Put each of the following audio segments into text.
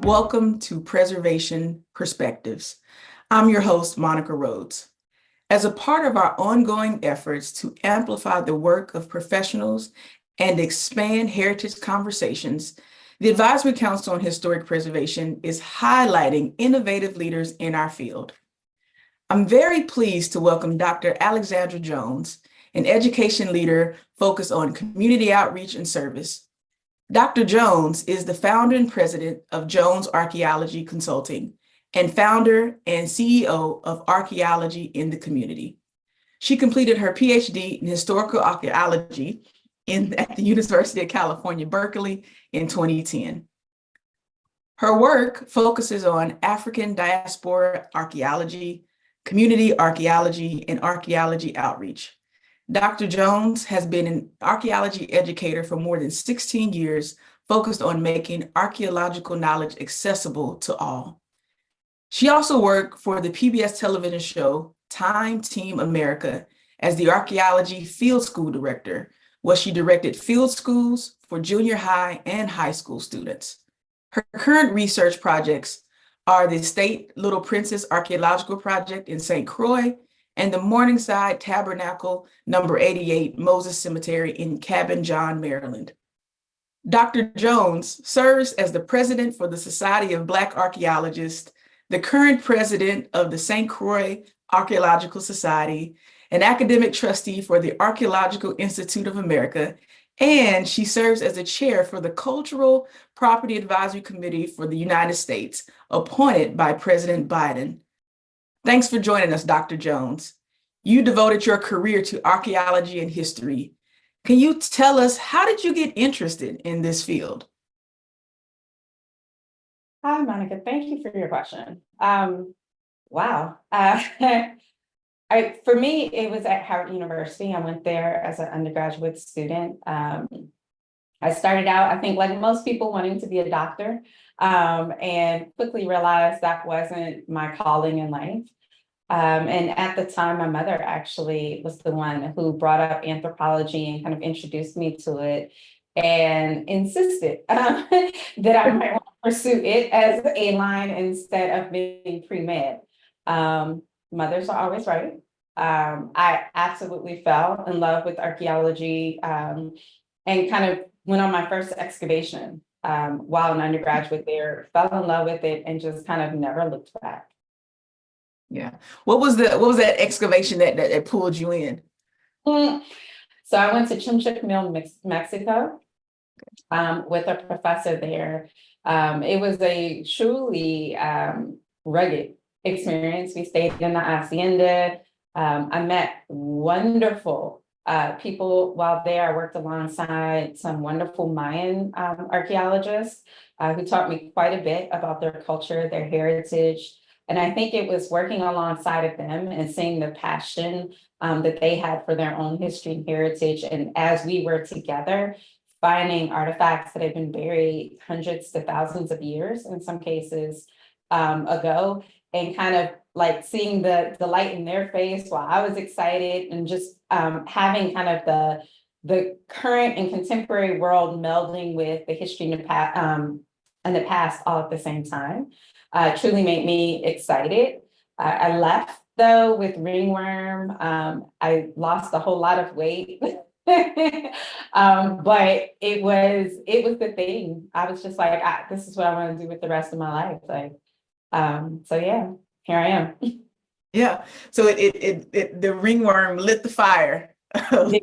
Welcome to Preservation Perspectives. I'm your host, Monica Rhodes. As a part of our ongoing efforts to amplify the work of professionals and expand heritage conversations, the Advisory Council on Historic Preservation is highlighting innovative leaders in our field. I'm very pleased to welcome Dr. Alexandra Jones, an education leader focused on community outreach and service. Dr. Jones is the founder and president of Jones Archaeology Consulting and founder and CEO of Archaeology in the Community. She completed her PhD in historical archaeology at the University of California, Berkeley in 2010. Her work focuses on African diaspora archaeology, community archaeology, and archaeology outreach. Dr. Jones has been an archaeology educator for more than 16 years, focused on making archaeological knowledge accessible to all. She also worked for the PBS television show Time Team America as the archaeology field school director, where she directed field schools for junior high and high school students. Her current research projects are the State Little Princess Archaeological Project in St. Croix and the Morningside Tabernacle number 88 Moses Cemetery in Cabin John, Maryland. Dr. Jones serves as the president for the Society of Black Archaeologists, the current president of the St. Croix Archaeological Society, an academic trustee for the Archaeological Institute of America, and she serves as the chair for the Cultural Property Advisory Committee for the United States, appointed by President Biden. Thanks for joining us, Dr. Jones. You devoted your career to archaeology and history. Can you tell us, how did you get interested in this field? Hi, Monica. Thank you for your question. Wow. For me, it was at Howard University. I went there as an undergraduate student. I started out, I think, like most people, wanting to be a doctor, and quickly realized that wasn't my calling in life. And at the time, my mother actually was the one who brought up anthropology and kind of introduced me to it and insisted that I might want to pursue it as a line instead of being pre-med. Mothers are always right. I absolutely fell in love with archaeology, and kind of went on my first excavation while an undergraduate there, fell in love with it, and just kind of never looked back. Yeah. What was that excavation that pulled you in? So I went to Chimchic Mill, Mexico, with a professor there. It was a truly rugged experience. We stayed in the hacienda. I met wonderful people while there. I worked alongside some wonderful Mayan archaeologists who taught me quite a bit about their culture, their heritage. And I think it was working alongside of them and seeing the passion that they had for their own history and heritage. And as we were together, finding artifacts that had been buried hundreds to thousands of years, in some cases, ago, and kind of like seeing the light in their face while I was excited, and just having kind of the current and contemporary world melding with the history and the past all at the same time. Truly made me excited. I left though with ringworm. I lost a whole lot of weight, but it was the thing. I was just like, this is what I want to do with the rest of my life. Like, so yeah, here I am. Yeah. So the ringworm lit the fire. And it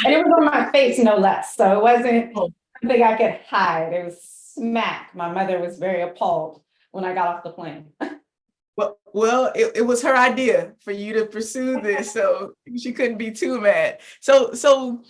was on my face, no less. So it wasn't something I could hide. It was smack. My mother was very appalled when I got off the plane. Well, it was her idea for you to pursue this, so she couldn't be too mad. So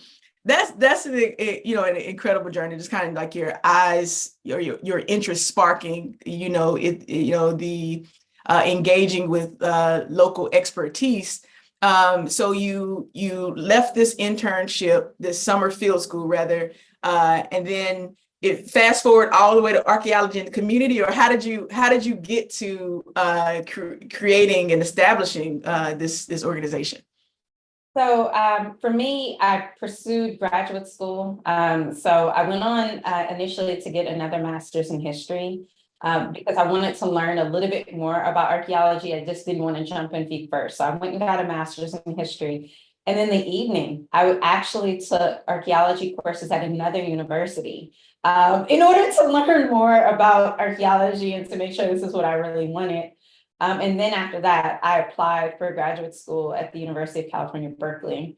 that's an incredible journey. Just kind of like your eyes, your interest sparking. The engaging with local expertise. So you left this internship, this summer field school rather, and then fast forward all the way to archaeology in the community, or how did you get to creating and establishing this organization? So for me, I pursued graduate school. So I went on initially to get another master's in history because I wanted to learn a little bit more about archaeology. I just didn't want to jump in feet first. So I went and got a master's in history. And in the evening, I actually took archaeology courses at another university in order to learn more about archaeology and to make sure this is what I really wanted. And then after that, I applied for graduate school at the University of California, Berkeley.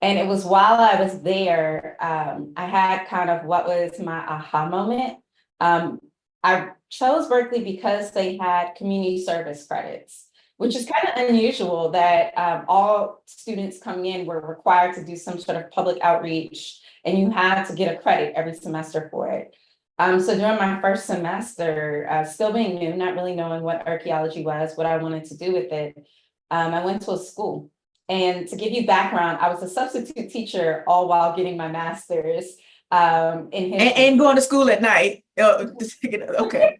And it was while I was there, I had kind of what was my aha moment. I chose Berkeley because they had community service credits, which is kind of unusual that all students coming in were required to do some sort of public outreach, and you had to get a credit every semester for it. So during my first semester, still being new, not really knowing what archaeology was, what I wanted to do with it, I went to a school. And to give you background, I was a substitute teacher all while getting my master's in history. And going to school at night. Okay.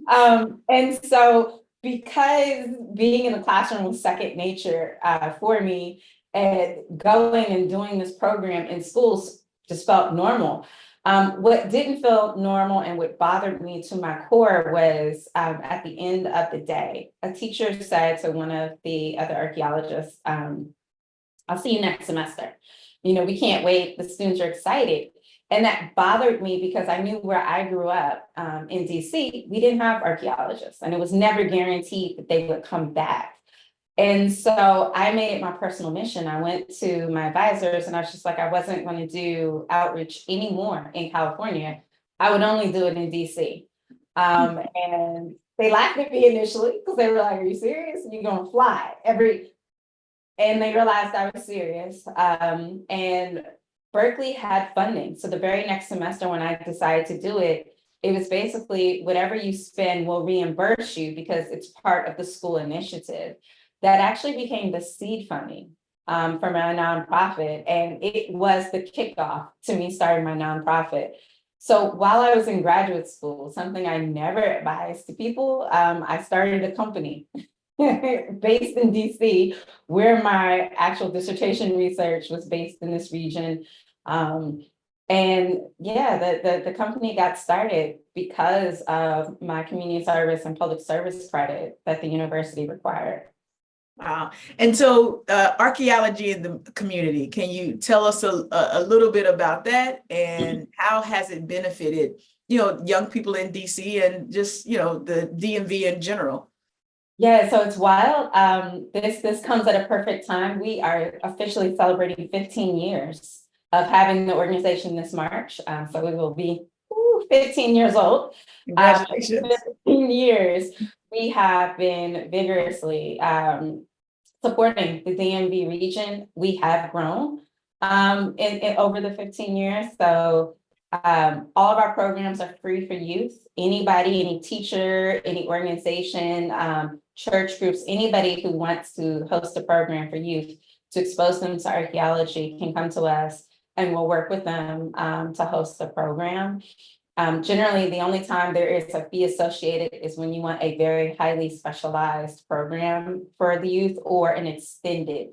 And so because being in the classroom was second nature for me, and going and doing this program in schools just felt normal. What didn't feel normal and what bothered me to my core was at the end of the day, a teacher said to one of the other archaeologists, I'll see you next semester. You know, we can't wait. The students are excited. And that bothered me because I knew where I grew up in DC, we didn't have archaeologists, and it was never guaranteed that they would come back. And so I made it my personal mission. I went to my advisors and I was just like, I wasn't going to do outreach anymore in California. I would only do it in DC. And they laughed at me initially because they were like, are you serious? You're going to fly and they realized I was serious. And Berkeley had funding. So the very next semester when I decided to do it, it was basically whatever you spend will reimburse you because it's part of the school initiative. That actually became the seed funding for my nonprofit. And it was the kickoff to me starting my nonprofit. So while I was in graduate school, something I never advised to people, I started a company based in DC, where my actual dissertation research was based in this region. And yeah, the company got started because of my community service and public service credit that the university required. Wow. And so archaeology in the community, can you tell us a little bit about that and how has it benefited, you know, young people in DC and just, you know, the DMV in general? Yeah, so it's wild. This comes at a perfect time. We are officially celebrating 15 years of having the organization this March. So we will be 15 years old. Congratulations. 15 years, we have been vigorously supporting the DMV region. We have grown in over the 15 years. So all of our programs are free for youth. Anybody, any teacher, any organization, church groups, anybody who wants to host a program for youth to expose them to archaeology can come to us and we'll work with them to host the program. Generally, the only time there is a fee associated is when you want a very highly specialized program for the youth or an extended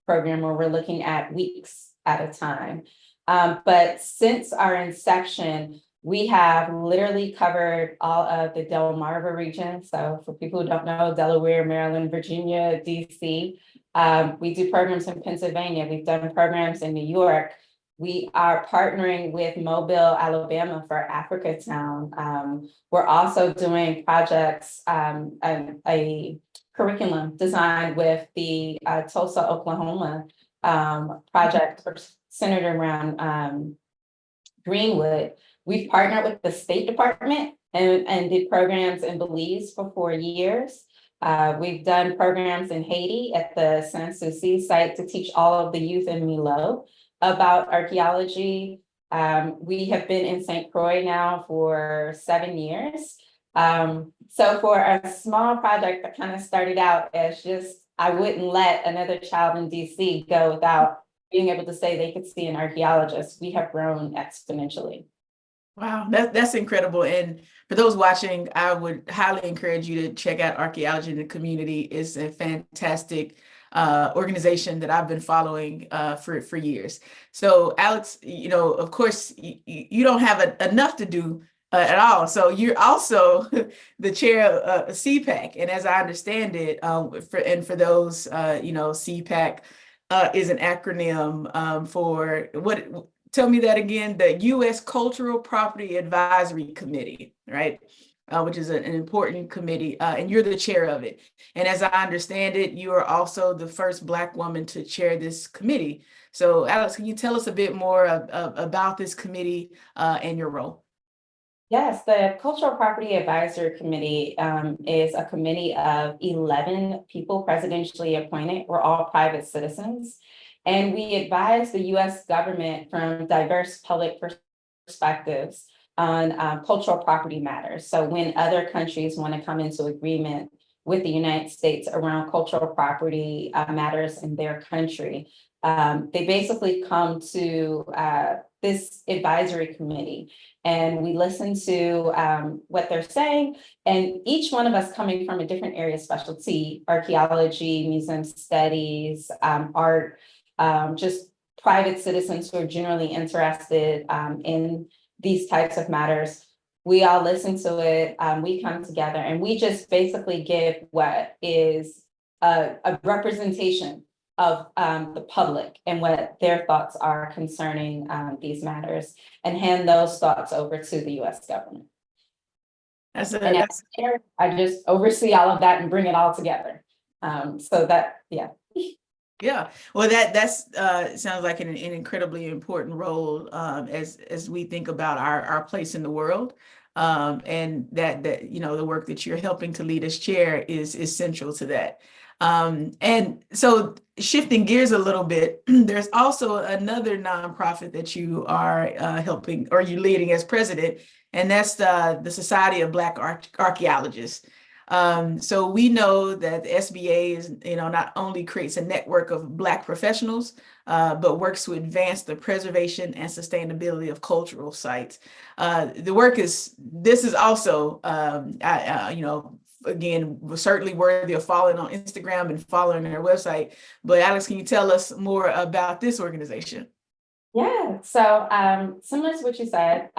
program where we're looking at weeks at a time. But since our inception, we have literally covered all of the Delmarva region. So for people who don't know, Delaware, Maryland, Virginia, DC. We do programs in Pennsylvania. We've done programs in New York. We are partnering with Mobile, Alabama for Africatown. We're also doing projects, a curriculum designed with the Tulsa, Oklahoma project centered around Greenwood. We've partnered with the State Department and did programs in Belize for 4 years. We've done programs in Haiti at the Sans Souci site to teach all of the youth in Milo about archaeology. We have been in St. Croix now for 7 years. So for a small project that kind of started out as just, I wouldn't let another child in DC go without being able to say they could see an archaeologist, we have grown exponentially. Wow, that's incredible. And for those watching, I would highly encourage you to check out Archaeology in the Community. It's a fantastic organization that I've been following for years. So Alex, of course, you don't have enough to do at all. So you're also the chair of CPAC, and as I understand it, for those, CPAC is an acronym for what? Tell me that again. The U.S. Cultural Property Advisory Committee, right? Which is an important committee, and you're the chair of it. And as I understand it, you are also the first Black woman to chair this committee. So, Alex, can you tell us a bit more about this committee and your role? Yes, the Cultural Property Advisory Committee is a committee of 11 people presidentially appointed. We're all private citizens. And we advise the US government from diverse public perspectives on cultural property matters. So when other countries want to come into agreement with the United States around cultural property matters in their country, they basically come to this advisory committee, and we listen to what they're saying. And each one of us coming from a different area of specialty: archaeology, museum studies, art, just private citizens who are generally interested in these types of matters. We all listen to it, we come together, and we just basically give what is a representation of the public and what their thoughts are concerning these matters, and hand those thoughts over to the US government. And as chair, I just oversee all of that and bring it all together. Yeah, well, that's sounds like an incredibly important role as we think about our place in the world, and that the work that you're helping to lead as chair is central to that. And so, shifting gears a little bit, there's also another nonprofit that you are helping, or you leading as president, and that's the Society of Black Archaeologists. So we know that the SBA is, not only creates a network of Black professionals, but works to advance the preservation and sustainability of cultural sites. This is also, again, certainly worthy of following on Instagram and following their website. But Alex, can you tell us more about this organization? Yeah, so similar to what you said,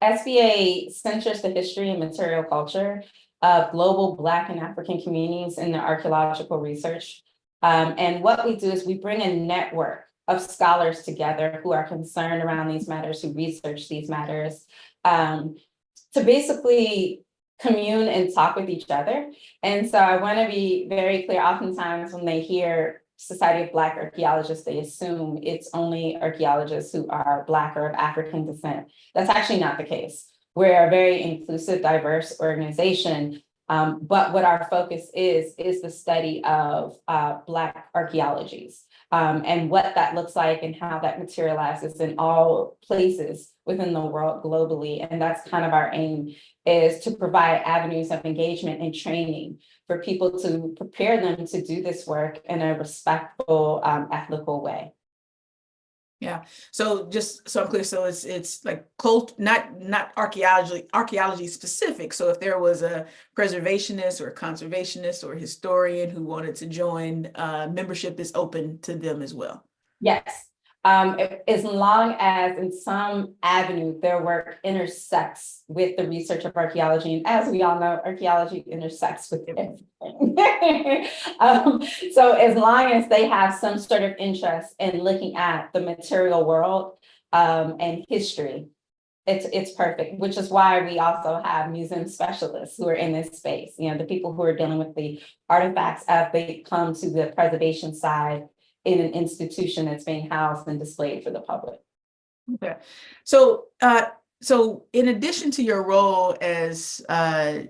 SBA centers the history and material culture of global Black and African communities in the archaeological research. And what we do is we bring a network of scholars together who are concerned around these matters, who research these matters, to basically commune and talk with each other. And so I want to be very clear. Oftentimes when they hear Society of Black Archaeologists, they assume it's only archaeologists who are Black or of African descent. That's actually not the case. We're a very inclusive, diverse organization, but what our focus is the study of Black archaeologies, and what that looks like and how that materializes in all places within the world globally. And that's kind of our aim, is to provide avenues of engagement and training for people to prepare them to do this work in a respectful, ethical way. Yeah. So just so I'm clear, so it's like not archaeology specific. So if there was a preservationist or a conservationist or a historian who wanted to join, membership is open to them as well. Yes. As long as in some avenue their work intersects with the research of archaeology. And as we all know, archaeology intersects with everything. So as long as they have some sort of interest in looking at the material world and history, it's perfect, which is why we also have museum specialists who are in this space, the people who are dealing with the artifacts as they come to the preservation side in an institution that's being housed and displayed for the public. Okay. So in addition to your role as, the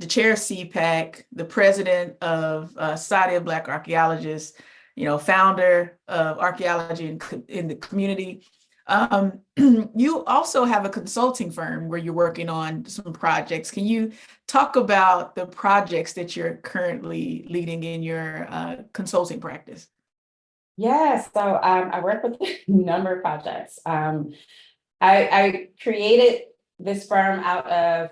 chair of CPAC, the president of Society of Black Archaeologists, founder of archaeology in the community, you also have a consulting firm where you're working on some projects. Can you talk about the projects that you're currently leading in your consulting practice? Yeah, so I work with a number of projects. I created this firm out of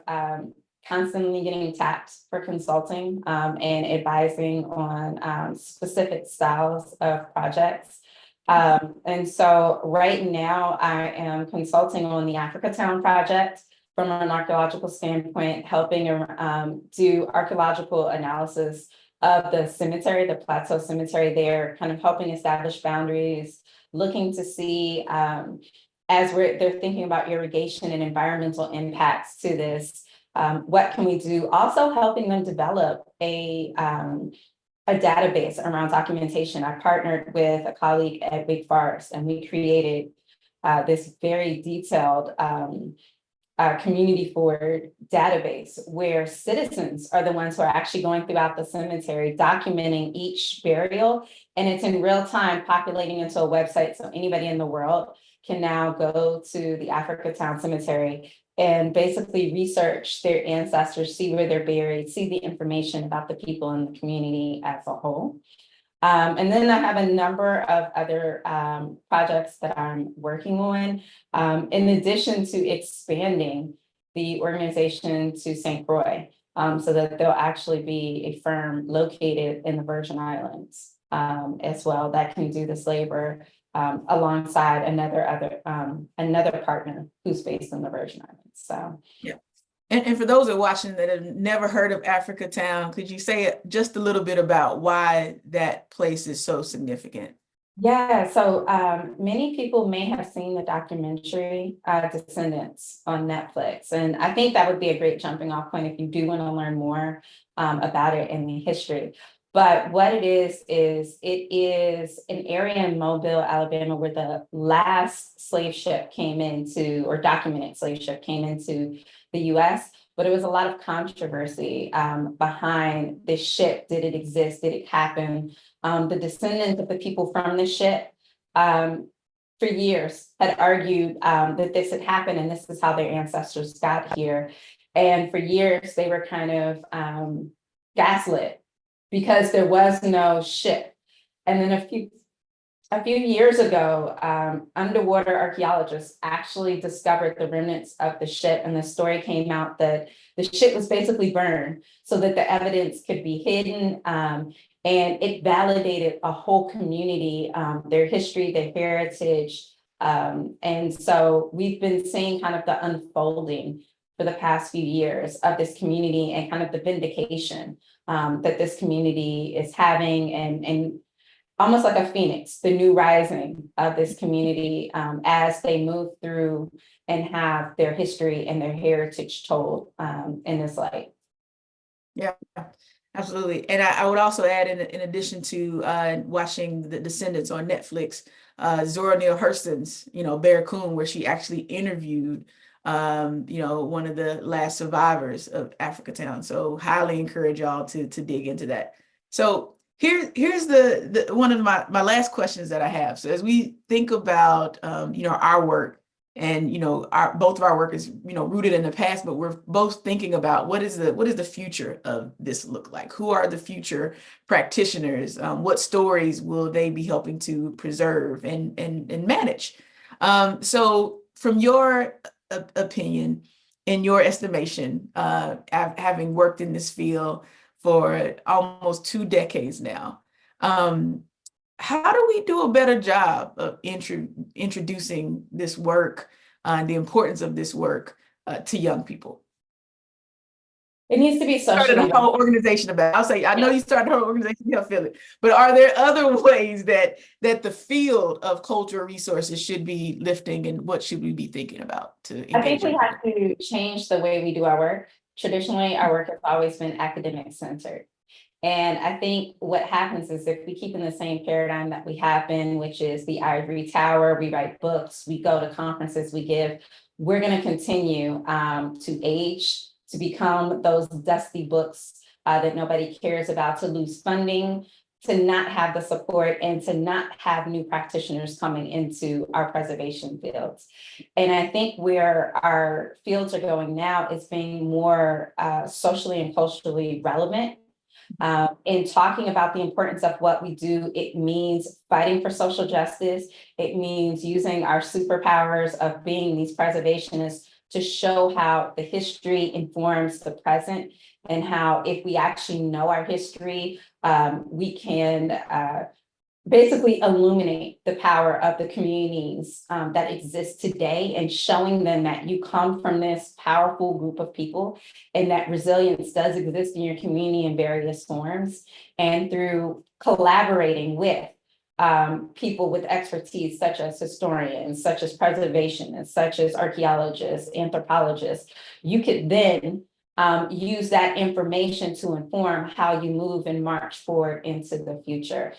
constantly getting tapped for consulting and advising on specific styles of projects. And so right now I am consulting on the Africatown project from an archaeological standpoint, helping do archaeological analysis of the cemetery, the Plateau Cemetery there, kind of helping establish boundaries, looking to see as they're thinking about irrigation and environmental impacts to this, what can we do? Also helping them develop a database around documentation. I partnered with a colleague at Wake Forest, and we created this very detailed community forward database where citizens are the ones who are actually going throughout the cemetery, documenting each burial, and it's in real time populating into a website. So anybody in the world can now go to the Africatown Cemetery and basically research their ancestors, see where they're buried, see the information about the people in the community as a whole. And then I have a number of other projects that I'm working on, in addition to expanding the organization to St. Croix, so that there'll actually be a firm located in the Virgin Islands as well that can do this labor alongside another partner who's based in the Virgin Islands. So yeah. And for those that are watching that have never heard of Africatown, could you say just a little bit about why that place is so significant? Yeah, so many people may have seen the documentary Descendants on Netflix, and I think that would be a great jumping off point if you do want to learn more about it and the history. But what it is an area in Mobile, Alabama, where the last slave ship came into, or documented slave ship came into the US, but it was a lot of controversy behind this ship. Did it exist? Did it happen? The descendants of the people from the ship for years had argued that this had happened and this is how their ancestors got here. And for years, they were kind of gaslit because there was no ship. And then a few years ago, underwater archaeologists actually discovered the remnants of the ship, and the story came out that the ship was basically burned so that the evidence could be hidden, and it validated a whole community, their history, their heritage. And so we've been seeing kind of the unfolding for the past few years of this community and kind of the vindication that this community is having, and almost like a phoenix, the new rising of this community as they move through and have their history and their heritage told in this light. Yeah, absolutely. And I would also add, in addition to watching The Descendants on Netflix, Zora Neale Hurston's, Bear Coon, where she actually interviewed, one of the last survivors of Africatown. So highly encourage y'all to dig into that. So here's the one of my last questions that I have. So as we think about our work, and both of our work is rooted in the past, but we're both thinking about what is the future of this look like? Who are the future practitioners? What stories will they be helping to preserve and manage? So from your opinion, in your estimation, having worked in this field for almost 2 decades now, how do we do a better job of introducing this work, the importance of this work to young people? It needs to be socially. Started a whole organization about it. I'll say, I know you started a whole organization to help fill it, but are there other ways that the field of cultural resources should be lifting, and what should we be thinking about to engage? I think we have to change the way we do our work. Traditionally, our work has always been academic centered. And I think what happens is if we keep in the same paradigm that we have been, which is the ivory tower, we write books, we go to conferences, we're going to continue to age, to become those dusty books that nobody cares about, to lose funding, to not have the support, and to not have new practitioners coming into our preservation fields. And I think where our fields are going now is being more socially and culturally relevant. In talking about the importance of what we do, it means fighting for social justice. It means using our superpowers of being these preservationists to show how the history informs the present, and how if we actually know our history, we can basically illuminate the power of the communities that exist today, and showing them that you come from this powerful group of people, and that resilience does exist in your community in various forms. And through collaborating with people with expertise, such as historians, such as preservationists, such as archaeologists, anthropologists, you could then use that information to inform how you move and march forward into the future.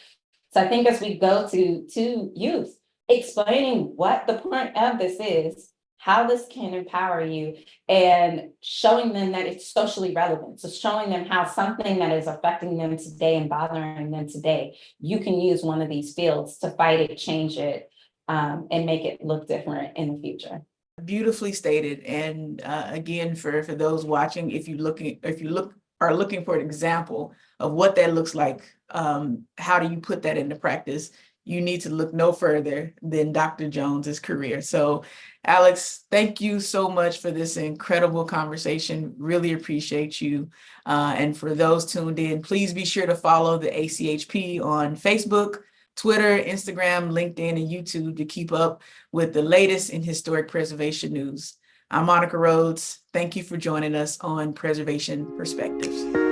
So I think as we go to youth, explaining what the point of this is, how this can empower you, and showing them that it's socially relevant. So showing them how something that is affecting them today and bothering them today, you can use one of these fields to fight it, change it, and make it look different in the future. Beautifully stated. And again, for those watching, if you are looking for an example of what that looks like, how do you put that into practice? You need to look no further than Dr. Jones's career. So, Alex, thank you so much for this incredible conversation. Really appreciate you. And for those tuned in, please be sure to follow the ACHP on Facebook, Twitter, Instagram, LinkedIn, and YouTube to keep up with the latest in historic preservation news. I'm Monica Rhodes. Thank you for joining us on Preservation Perspectives.